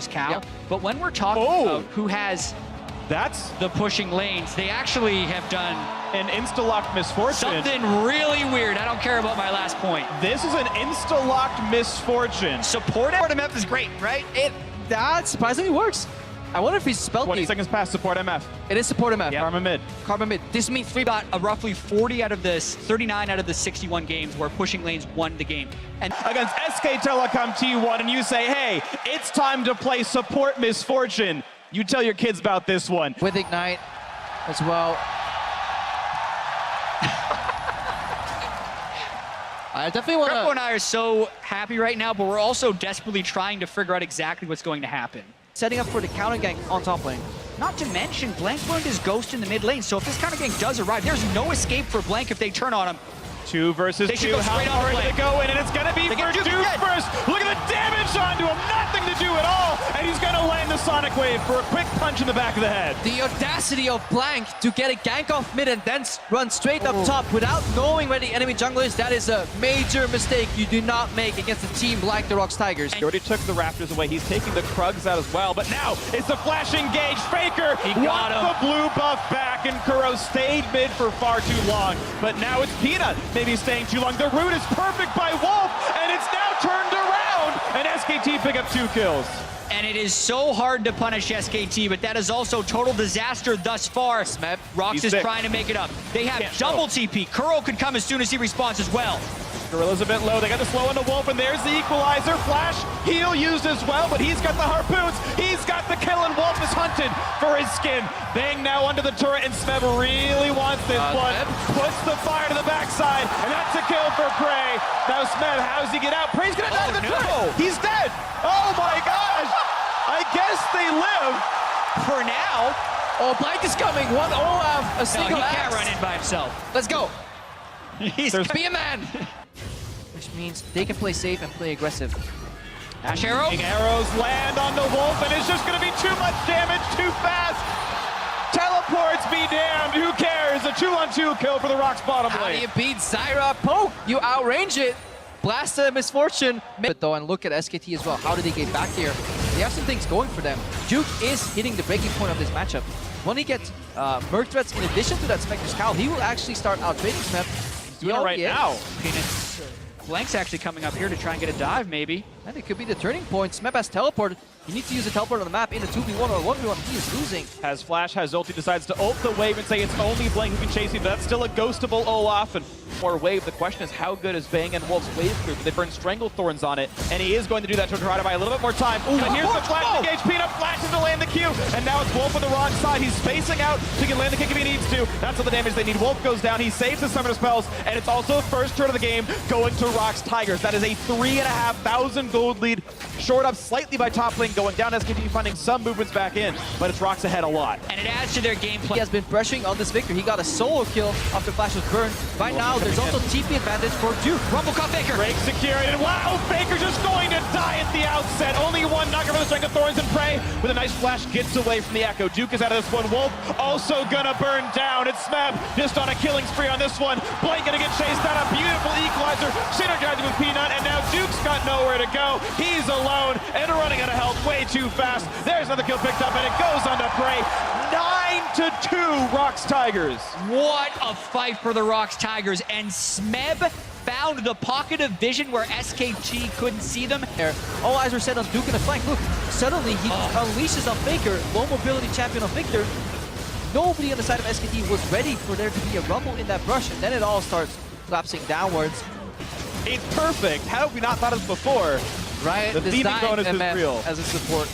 Cal. Yep. But when we're talking about who has the pushing lanes, they actually have done an insta-locked misfortune. Something really weird. I don't care about my last point. This is an insta-locked misfortune. Support MF is great, right? That surprisingly works. I wonder if he's spelled 20 seconds past support MF. It is support MF. Yep. Karma mid. Karma mid. This means three got roughly 39 out of the 61 games where pushing lanes won the game. And against SK Telecom T1, and you say, hey, it's time to play support misfortune. You tell your kids about this one. With Ignite as well. I definitely want to... Kreppo and I are so happy right now, but we're also desperately trying to figure out exactly what's going to happen. Setting up for the counter gank on top lane. Not to mention, Blank burned his Ghost in the mid lane, so if this counter gank does arrive, there's no escape for Blank if they turn on him. 2 versus 2, how far are they going? And it's going to be for Duke first. Look at the damage onto him, nothing to do at all. And he's going to land the Sonic Wave for a quick punch in the back of the head. The audacity of Blank to get a gank off mid and then run straight up top without knowing where the enemy jungler is, that is a major mistake you do not make against a team like the ROX Tigers. He already took the Raptors away. He's taking the Krugs out as well. But now it's the flash engage. Faker wants the blue buff back, and Kuro stayed mid for far too long. But now it's Peanut. Maybe staying too long. The route is perfect by Wolf, and it's now turned around, and SKT pick up 2 kills. And it is so hard to punish SKT, but that is also total disaster thus far. Smep. ROX is trying to make it up. They have double TP. Kuro could come as soon as he responds as well. Gorilla's a bit low. They got the slow on the Wolf, and there's the equalizer. Flash, heal used as well, but he's got the harpoons. He's got the kill, and Wolf is hunted for his skin. Bang now under the turret, and Smeb really wants this one. Puts the fire to the backside, and that's a kill for Prey. Now Smeb, how does he get out? Prey's gonna die to the turret. He's dead. Oh my gosh. I guess they live. For now. Oh, Blank is coming. One Olaf, a single he can't run in by himself. Let's go. Be a man. Which means they can play safe and play aggressive. Ash arrow. Arrows land on the Wolf, and it's just going to be too much damage, too fast. Teleports be damned. Who cares? A 2-on-2 kill for the ROX bottom lane. How do you beat Zyra? Poke. You outrange it. Blast the misfortune. But though, and look at SKT as well. How did they get back here? They have some things going for them. Duke is hitting the breaking point of this matchup. When he gets Merc threats in addition to that Spectre's Cowl, he will actually start out-trading Smep. He's doing it right now. Blank's actually coming up here to try and get a dive, maybe. And it could be the turning point. Smep has teleported. He needs to use a teleport on the map in a 2v1 or 1v1. He is losing. Has Flash, has ulti, decides to ult the wave and say it's only Blank who can chase him, but that's still a ghostable Olaf and more wave. The question is, how good is Bang and Wolf's wave crew? They burn Strangle Thorns on it, and he is going to do that to try to buy a little bit more time. Ooh, but here's the flash engage. Peanut flashes to land the Q, and now it's Wolf on the wrong side. He's spacing out, so he can land the kick if he needs to. That's all the damage they need. Wolf goes down, he saves his summoner spells, and it's also the first turn of the game going to ROX Tigers. That is a 3,500 gold lead, short up slightly by top lane, going down. SKT finding some movements back in, but it's ROX ahead a lot. And it adds to their gameplay. He has been pressuring on this Viktor. He got a solo kill after Flash was burned. Right now, there's also TP advantage for Duke. Rumble caught Faker. Break secured, and wow, Faker just going to die at the outset. Only one knocker for the Strength of Thorns, and Prey with a nice flash gets away from the Echo. Duke is out of this one. Wolf also gonna burn down. It's Smeb just on a killing spree on this one. Blank gonna get chased down. A beautiful equalizer, synergizing with Peanut, and now Duke's got nowhere to go. He's alone and running out of health way too fast. There's another kill picked up, and it goes on to Prey. 9-2 ROX Tigers. What a fight for the ROX Tigers, and Smeb found the pocket of vision where SKT couldn't see them. All eyes were set on Duke in the flank. Look, suddenly he unleashes on Faker, low mobility champion of Viktor. Nobody on the side of SKT was ready for there to be a rumble in that brush, and then it all starts collapsing downwards. It's perfect. How have we not thought of this before? Right, the thieving bonus is real. As a support.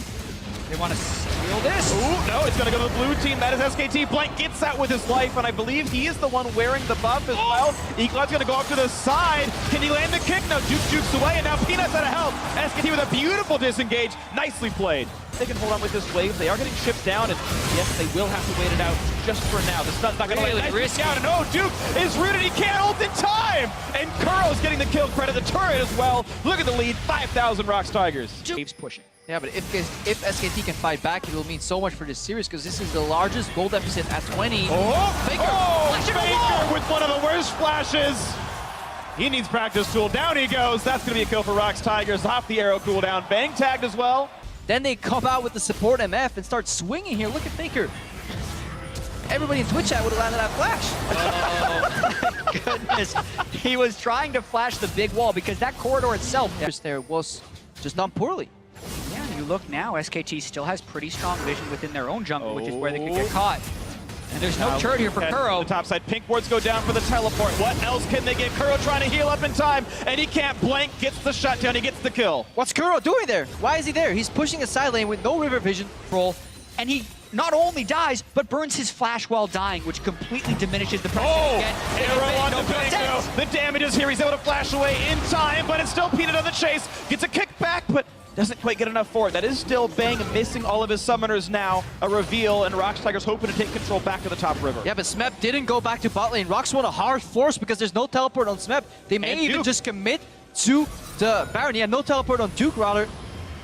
They want to steal this. Ooh, no, it's going to go to the blue team. That is SKT. Blank gets that with his life, and I believe he is the one wearing the buff as well. Equalize's going to go up to the side. Can he land the kick? No, Duke jukes away, and now Peanut's out of health. SKT with a beautiful disengage. Nicely played. They can hold on with this wave. They are getting shipped down, and yes, they will have to wait it out just for now. The stun's not going to let it risk out, and oh, Duke is rooted. He can't ult in time! And Kuro's getting the kill, credit the turret as well. Look at the lead, 5,000 ROX Tigers. Waves pushing. Yeah, but if SKT can fight back, it will mean so much for this series because this is the largest goal deficit at 20. Faker with one of the worst flashes. He needs practice tool. Down he goes. That's going to be a kill for ROX Tigers off the arrow cooldown. Bang tagged as well. Then they come out with the support MF and start swinging here. Look at Faker. Everybody in Twitch chat would have landed that flash. Oh my goodness. He was trying to flash the big wall because that corridor itself There was just done poorly. Yeah, and you look now, SKT still has pretty strong vision within their own jungle, which is where they could get caught. And there's no turret here for Kuro. The top side, pink wards go down for the teleport. What else can they get? Kuro trying to heal up in time, and he can't blank, gets the shutdown, he gets the kill. What's Kuro doing there? Why is he there? He's pushing a side lane with no river vision. Roll, and he not only dies, but burns his flash while dying, which completely diminishes the pressure. Arrow on the bank though. The damage is here. He's able to flash away in time, but it's still Peanut on the chase. Gets a kick back, but doesn't quite get enough for it. That is still Bang missing all of his summoners now. A reveal, and ROX Tigers hoping to take control back to the top river. Yeah, but Smeb didn't go back to bot lane. ROX want a hard force because there's no teleport on Smeb. They may even just commit to the Baron. Yeah, no teleport on Duke, rather.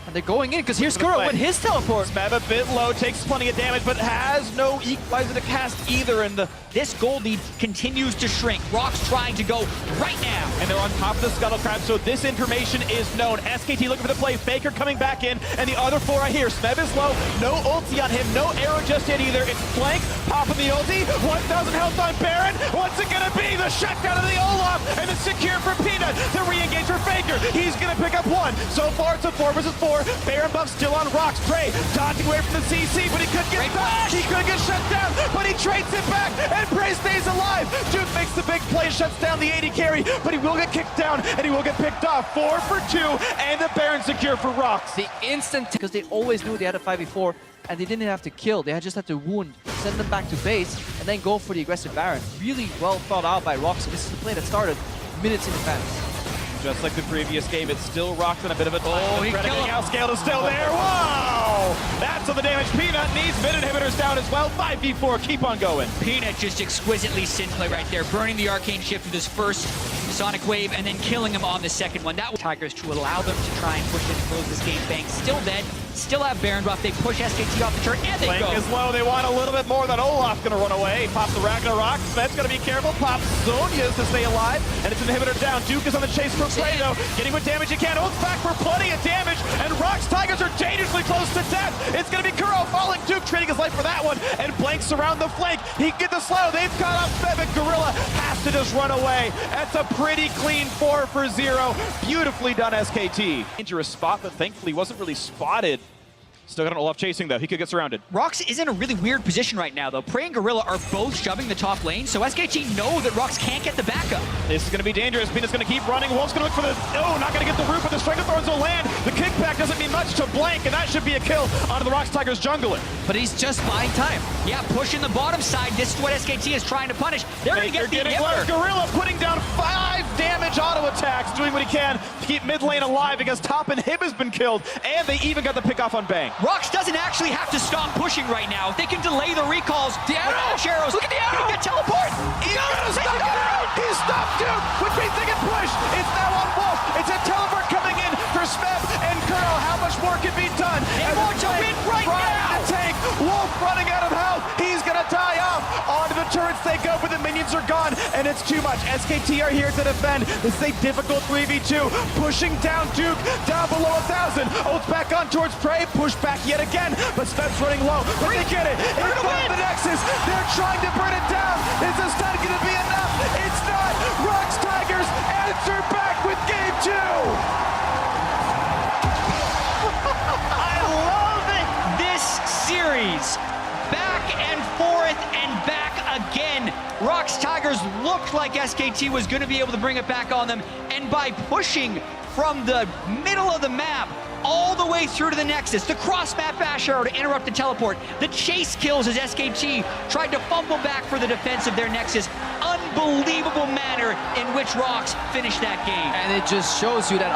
And they're going in because here's Kuro with his teleport. Smeb a bit low, takes plenty of damage, but has no equalizer to cast either. And this gold lead continues to shrink. ROX trying to go right now. And they're on top of the Scuttle Crab, so this information is known. SKT looking for the play, Faker coming back in, and the other four right here. Smeb is low, no ulti on him, no arrow just yet either. It's Blank, popping the ulti, 1,000 health on Baron. What's it gonna be? The shutdown of the Olaf, and the secure for Peanut. The re-engage for Faker. He's gonna pick up one. So far it's a 4 versus 4. Baron buff still on ROX. Prey dodging away from the CC, but he could get back. He could get shut down, but he trades it back, and Prey stays alive. Duke makes the big play, shuts down the 80 carry, but he will get kicked down, and he will get picked off. 4 for 2, and the Baron secure for ROX. The instant, because they always knew they had a 5v4, and they didn't have to kill. They just had to wound, send them back to base, and then go for the aggressive Baron. Really well thought out by ROX. This is the play that started minutes in advance. Just like the previous game, it's still ROX in a bit of a time. Oh, he killed him. Outscaled is still there. Wow! That's on the damage. Peanut needs mid inhibitors down as well. 5v4, keep on going. Peanut just exquisitely sin play right there, burning the arcane shift with his first Sonic Wave and then killing him on the second one. That was Tigers to allow them to try and push it and close this game. Bang still dead, still have Baron buff. They push SKT off the turret and they go. Flank is low. They want a little bit more. That Olaf gonna run away. Pop the Ragnarok. Smed's gonna be careful. Pop Zonia's to stay alive, and it's an inhibitor down. Duke is on the chase for Prey though, getting what damage he can. Ults back for plenty of damage, and ROX Tigers are dangerously close to death. It's gonna be Kuro falling. Duke trading his life for that one, and Blanks around the flank. He can get the slow. They've caught up Smeb, and Gorilla has to just run away. That's a pretty clean 4 for 0. Beautifully done, SKT. Dangerous spot, but thankfully wasn't really spotted. Still got an Olaf chasing though. He could get surrounded. ROX is in a really weird position right now though. Prey and Gorilla are both shoving the top lane, so SKT know that ROX can't get the backup. This is going to be dangerous. Peanut's going to keep running. Wolf's going to look for the... No, not going to get the root, but the Strangle Thorns will land. The kickback doesn't mean much to Blank, and that should be a kill onto the ROX Tigers jungler. But he's just buying time. Yeah, pushing the bottom side. This is what SKT is trying to punish. They're going to get the inhibitor. Gorilla putting down 5 damage auto attacks, doing what he can to keep mid lane alive because top inhib has been killed, and they even got the pick off on Bang. ROX doesn't actually have to stop pushing right now. If they can delay the recalls. The arrows. Look at the arrow. He can teleport. He's gonna stop Duke. He stopped Duke, which means they can push. It's now on Wolf. It's a teleport coming in for Smeb and Kuro. How much more can be done? They want to win right now. The tank. Wolf running out of health. He's gonna die off. Onto the turrets they go, but the minions are gone, and it's too much. SKT are here to defend. This is a difficult 3v2. Pushing down Duke, down below 1,000. Ults back on towards Prey. Push back yet again, but Smeb's running low. But they get it. It's on the Nexus. They're trying to burn it down. Is this not going to be enough? It's not. ROX Tigers answer back with game 2. I love this series. Back and forth and back again. ROX Tigers looked like SKT was going to be able to bring it back on them, and by pushing from the middle of the map all the way through to the Nexus, the cross-map bash arrow to interrupt the teleport, the chase kills as SKT tried to fumble back for the defense of their Nexus. Unbelievable manner in which ROX finished that game. And it just shows you that